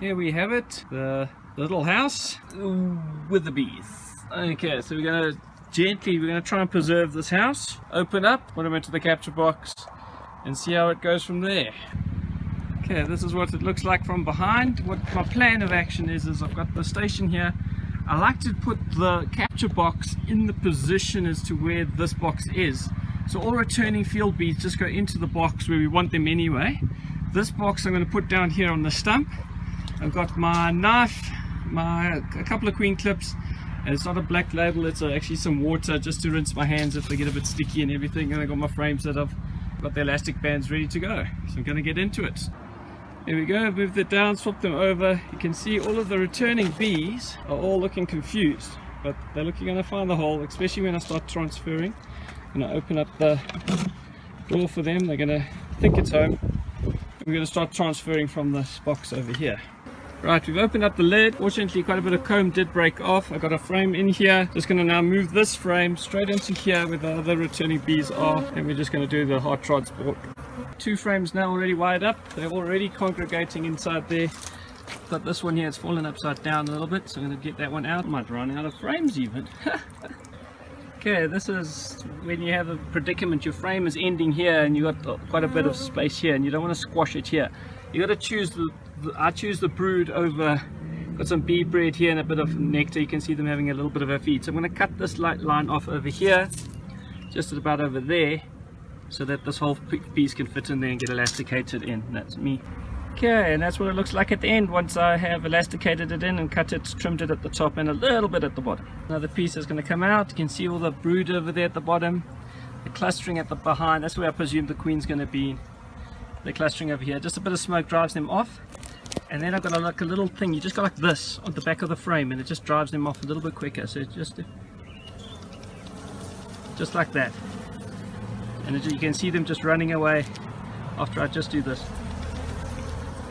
Here we have it, the little house with the bees. Okay, so we're going to try and preserve this house. Open up, put them into the capture box and see how it goes from there. Okay, this is what it looks like from behind. What my plan of action is I've got the station here. I like to put the capture box in the position as to where this box is. So all returning field bees just go into the box where we want them anyway. This box I'm going to put down here on the stump. I've got my knife, a couple of queen clips, and it's not a black label, it's actually some water just to rinse my hands if they get a bit sticky and everything. And I've got my frames that I've got the elastic bands ready to go. So I'm going to get into it. Here we go, move it down, swap them over. You can see all of the returning bees are all looking confused, but they're going to find the hole, especially when I start transferring. I'm going to open up the door for them. They're going to think it's home. We're going to start transferring from this box over here. Right, we've opened up the lid. Fortunately, quite a bit of comb did break off. I've got a frame in here. Just going to now move this frame straight into here where the other returning bees are, and we're just going to do the hot transport. 2 frames now already wired up. They're already congregating inside there. But this one here has fallen upside down a little bit, so I'm going to get that one out. I might run out of frames even. Okay, this is when you have a predicament. Your frame is ending here and you've got quite a bit of space here and you don't want to squash it here. You got to choose I choose the brood over. Got some bee bread here and a bit of nectar. You can see them having a little bit of a feed. So I'm going to cut this light line off over here, just about over there, so that this whole piece can fit in there and get elasticated in. That's me. Okay, and that's what it looks like at the end once I have elasticated it in and cut it, trimmed it at the top and a little bit at the bottom. Another piece is going to come out. You can see all the brood over there at the bottom, the clustering at the behind. That's where I presume the queen's going to be. They're clustering over here. Just a bit of smoke drives them off, and then I've got like a little thing. You just go like this on the back of the frame and it just drives them off a little bit quicker. So just like that, and you can see them just running away after I just do this.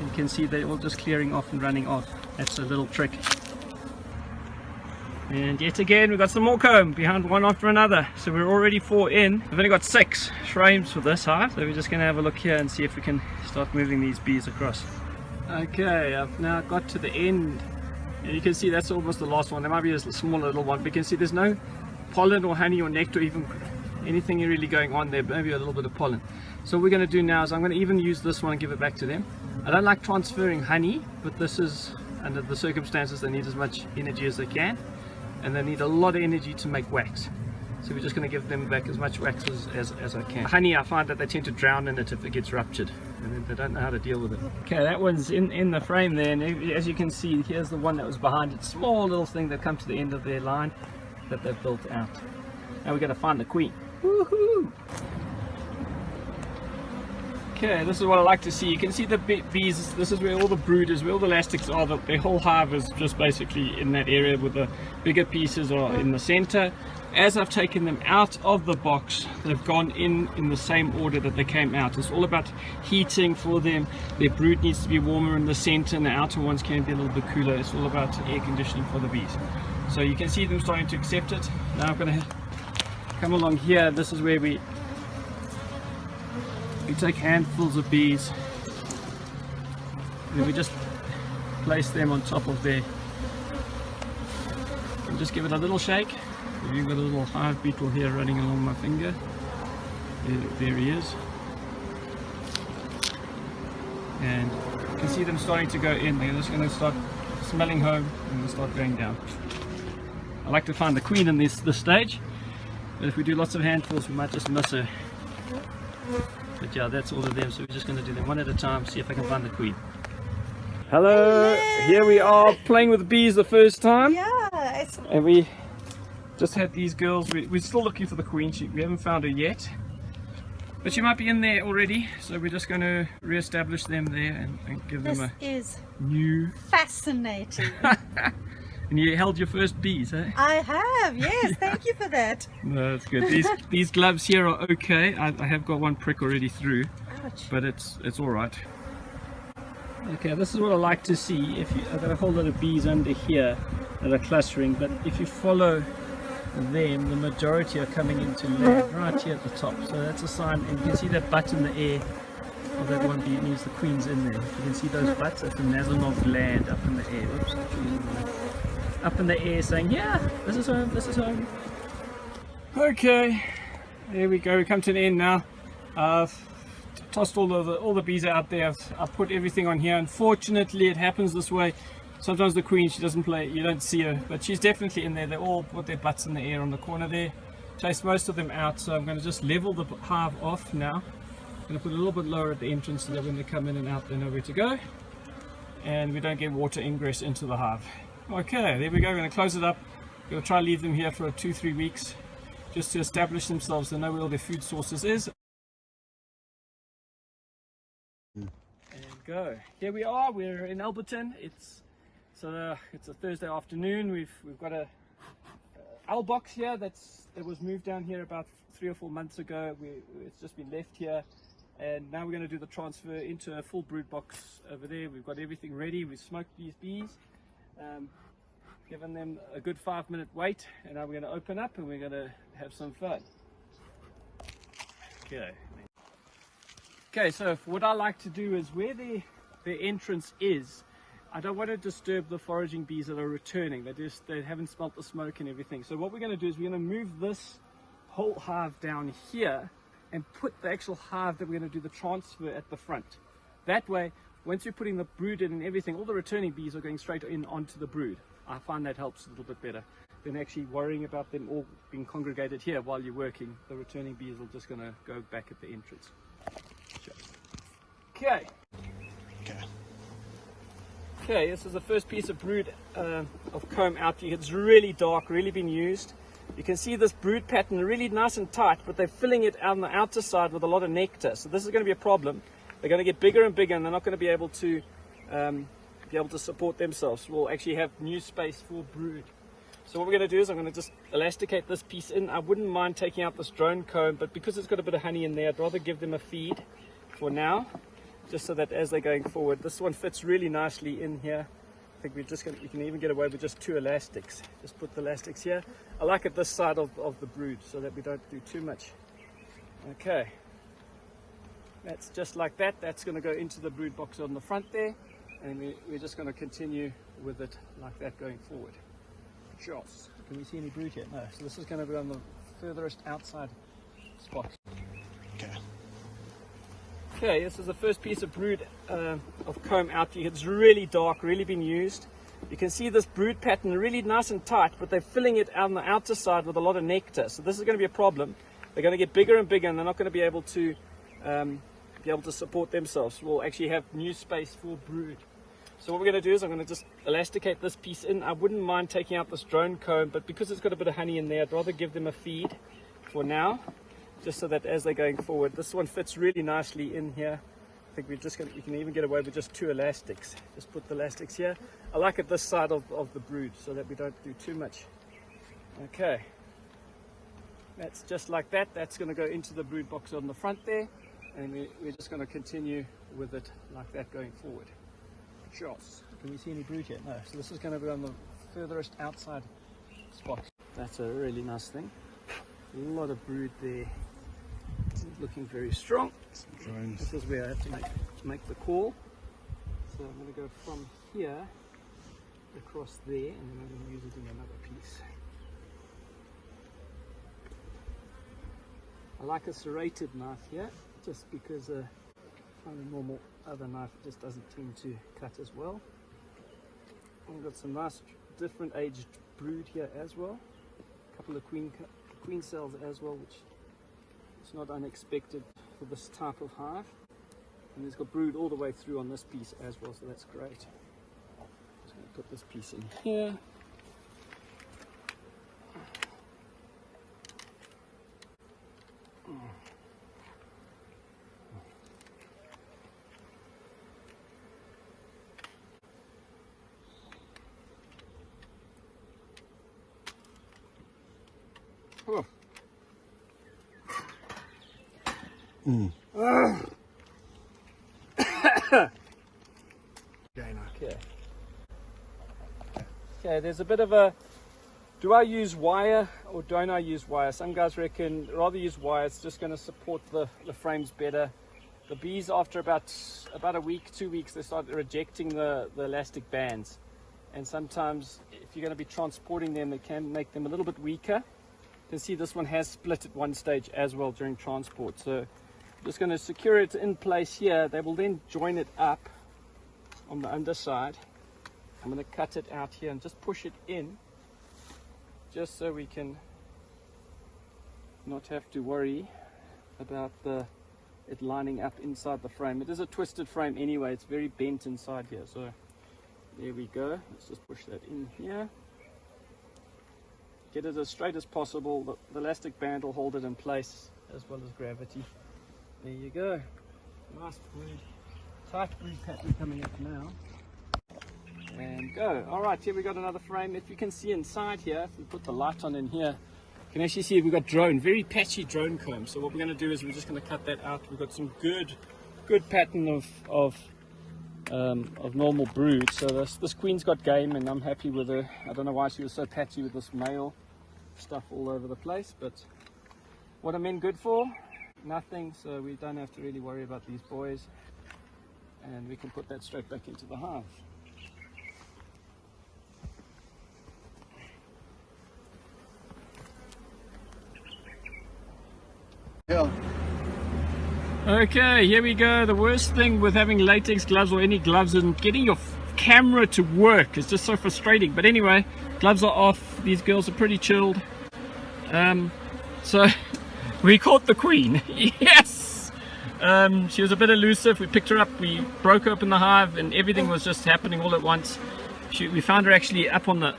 You can see they're all just clearing off and running off. That's a little trick. And yet again we've got some more comb behind one after another. So we're already 4 in. We've only got 6 frames for this hive. So we're just going to have a look here and see if we can start moving these bees across. Okay, I've now got to the end. And you can see that's almost the last one. There might be a smaller little one, but you can see there's no pollen or honey or nectar, even anything really going on there, maybe a little bit of pollen. So what we're going to do now is I'm going to even use this one and give it back to them. I don't like transferring honey, but this is, under the circumstances, they need as much energy as they can, and they need a lot of energy to make wax. So we're just going to give them back as much wax as I can. Honey, I find that they tend to drown in it if it gets ruptured, and then they don't know how to deal with it. Okay, that one's in the frame there, and as you can see, here's the one that was behind it. Small little thing that come to the end of their line that they've built out. Now we're going to find the queen. Woohoo! Okay, this is what I like to see. You can see the bees. This is where all the brood is, where all the elastics are. The whole hive is just basically in that area, with the bigger pieces are in the center. As I've taken them out of the box, they've gone in the same order that they came out. It's all about heating for them. Their brood needs to be warmer in the center, and the outer ones can be a little bit cooler. It's all about air conditioning for the bees. So you can see them starting to accept it. Now I'm going to come along here. This is where we take handfuls of bees, and then we just place them on top of there and just give it a little shake. You've got a little hive beetle here running along my finger. There he is, and you can see them starting to go in. They're just going to start smelling home and they'll start going down. I like to find the queen in this stage, but if we do lots of handfuls we might just miss her. But yeah, that's all of them, so we're just going to do them one at a time, see if I can find the queen. Hello! Here we are playing with the bees the first time. Yeah, and we just had these girls. We're still looking for the queen. We haven't found her yet, but she might be in there already, so we're just going to re-establish them there and give them a new... fascinating. And you held your first bees, eh? I have, yes, thank you for that. No, that's good. These gloves here are okay. I have got one prick already through. Ouch. But it's all right. Okay, this is what I like to see. I've got a whole lot of bees under here that are clustering, but if you follow them, the majority are coming into land right here at the top. So that's a sign, and you can see that butt in the air. Oh, that one bee means the queen's in there. You can see those butts. That's the National gland up in the air. Oops, up in the air saying, yeah, this is home, this is home. Okay, there we go. We come to an end now. I've tossed all the bees out there. I've put everything on here. Unfortunately, it happens this way. Sometimes the queen, she doesn't play, you don't see her, but she's definitely in there. They all put their butts in the air on the corner there. Chase most of them out, so I'm going to just level the hive off now. I'm going to put it a little bit lower at the entrance so that when they come in and out, they know where to go. And we don't get water ingress into the hive. Okay, there we go. We're going to close it up. We're going to try and leave them here for 2-3 weeks just to establish themselves and know where all their food sources is. And go. Here we are. We're in Alberton. It's a Thursday afternoon. We've got a owl box here that was moved down here about 3 or 4 months ago. It's just been left here, and now we're going to do the transfer into a full brood box over there. We've got everything ready. We've smoked these bees, given them a good 5-minute wait, and now we're going to open up and we're going to have some fun. Okay, so what I like to do is where the entrance is, I don't want to disturb the foraging bees that are returning. They haven't smelt the smoke and everything. So what we're going to do is we're going to move this whole hive down here and put the actual hive that we're going to do the transfer at the front. That way, once you're putting the brood in and everything, all the returning bees are going straight in onto the brood. I find that helps a little bit better than actually worrying about them all being congregated here while you're working. The returning bees are just going to go back at the entrance. Okay. Okay, this is the first piece of brood of comb out here. It's really dark, really been used. You can see this brood pattern really nice and tight, but they're filling it on the outer side with a lot of nectar. So this is going to be a problem. They're going to get bigger and bigger, and they're not going to be able to support themselves. We'll actually have new space for brood. So what we're going to do is I'm going to just elasticate this piece in. I wouldn't mind taking out this drone comb, but because it's got a bit of honey in there, I'd rather give them a feed for now, just so that as they're going forward, this one fits really nicely in here. I think we can even get away with just 2 elastics. Just put the elastics here. I like it this side of the brood so that we don't do too much. Okay, that's just like that. That's going to go into the brood box on the front there, and we're just going to continue with it like that going forward. Joss. Can we see any brood here? No. So this is going to be on the furthest outside spot. Okay, this is the first piece of brood of comb out here. It's really dark, really been used. You can see this brood pattern really nice and tight, but they're filling it on the outer side with a lot of nectar. So this is going to be a problem. They're going to get bigger and bigger, and they're not going to be able to support themselves. We'll actually have new space for brood. So what we're going to do is I'm going to just elasticate this piece in. I wouldn't mind taking out this drone comb, but because it's got a bit of honey in there, I'd rather give them a feed for now, just so that as they're going forward, this one fits really nicely in here. I think we can even get away with just 2 elastics. Just put the elastics here. I like it this side of the brood so that we don't do too much. Okay, that's just like that. That's going to go into the brood box on the front there, and we're just going to continue with it like that going forward. Joss. Can we see any brood here? No. So this is going to be on the furthest outside spot. That's a really nice thing. A lot of brood there. It's looking very strong. This is where I have to make the call. So I'm going to go from here across there, and then I'm going to use it in another piece. I like a serrated knife here, just because a normal other knife just doesn't seem to cut as well. I've got some nice different aged brood here as well. A couple of queen cells as well, which is not unexpected for this type of hive. And it's got brood all the way through on this piece as well, so that's great. Just going to put this piece in here. Oh. Okay, there's a bit of a, do I use wire or don't I use wire? Some guys reckon rather use wire, it's just going to support the frames better. the bees, after about a week, 2 weeks, they start rejecting the elastic bands. And sometimes if you're going to be transporting them, it can make them a little bit weaker. You can see this one has split at one stage as well during transport. So I'm just going to secure it in place here. They will then join it up on the underside. I'm going to cut it out here and just push it in, just so we can not have to worry about it lining up inside the frame. It is a twisted frame anyway, it's very bent inside here. So there we go. Let's just push that in here. Get it as straight as possible. The elastic band will hold it in place as well as gravity. There you go. Nice brood, tight brood pattern coming up now. And go. Alright, here we got another frame. If you can see inside here, if we put the light on in here, you can actually see we've got drone, very patchy drone comb. So what we're going to do is we're just going to cut that out. We've got some good pattern of normal brood. So this queen's got game, and I'm happy with her. I don't know why she was so patchy with this male stuff all over the place, but what are men good for? Nothing. So we don't have to really worry about these boys, and we can put that straight back into the hive. Yeah. Okay, here we go. The worst thing with having latex gloves or any gloves is getting your camera to work. It's just so frustrating. But anyway, gloves are off. These girls are pretty chilled. So we caught the queen. Yes! She was a bit elusive. We picked her up. We broke open the hive, and everything was just happening all at once. We found her actually up on the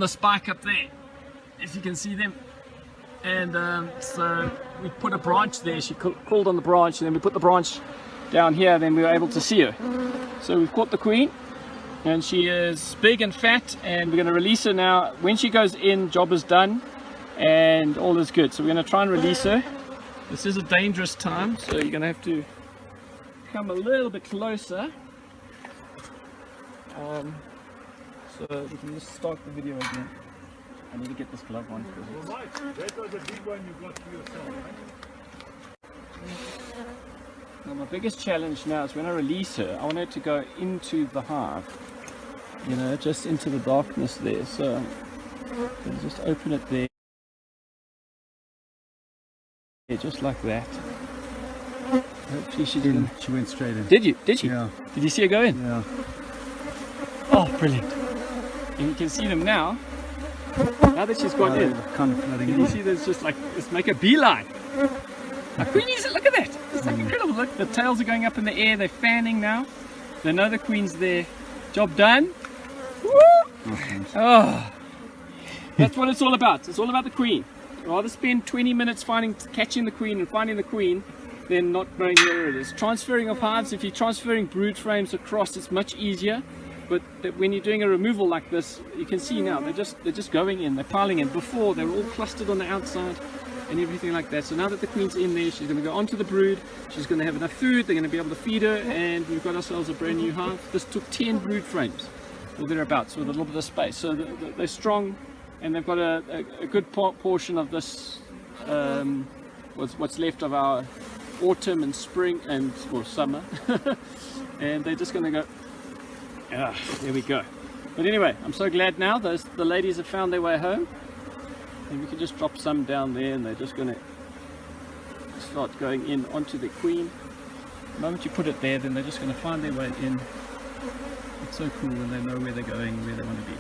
spike up there, if you can see them. And so we put a branch there. She crawled on the branch, and then we put the branch down here, then we were able to see her. So we've caught the queen, and she is big and fat, and we're going to release her now. When she goes in, job is done and all is good. So we're going to try and release her. This is a dangerous time, so you're going to have to come a little bit closer. So we can just start the video again. I need to get this glove on. Well, Mike, that was a big one you got for yourself, right? Now my biggest challenge now is when I release her, I want her to go into the hive. You know, just into the darkness there. So I'll just open it there. Yeah, just like that. Hopefully she didn't. She went straight in. Did you? Did she? Yeah. Did you see her go in? Yeah. Oh, brilliant. And you can see them now. Now that she's gone in, Kind of flooding can in. you see there's just like, let's make a beeline. Now queenies, look at that. It's like incredible. Look, the tails are going up in the air. They're fanning now. They know the queen's there. Job done. Woo! Oh, that's what it's all about. It's all about the queen. Rather spend 20 minutes catching the queen and finding the queen than not knowing where it is. Transferring of hives, if you're transferring brood frames across, it's much easier. But when you're doing a removal like this, you can see now they're just going in, they're piling in. Before they were all clustered on the outside and everything like that. So now that the queen's in there, she's going to go onto the brood. She's going to have enough food. They're going to be able to feed her, and we've got ourselves a brand new hive. This took 10 brood frames or thereabouts with a little bit of space. So they're strong, and they've got a good portion of this. What's left of our autumn and spring and summer, and they're just going to go. Ah, there we go. But anyway, I'm so glad now the ladies have found their way home, and we can just drop some down there, and they're just going to start going in onto the queen. The moment you put it there, then they're just going to find their way in. It's so cool when they know where they're going, where they want to be.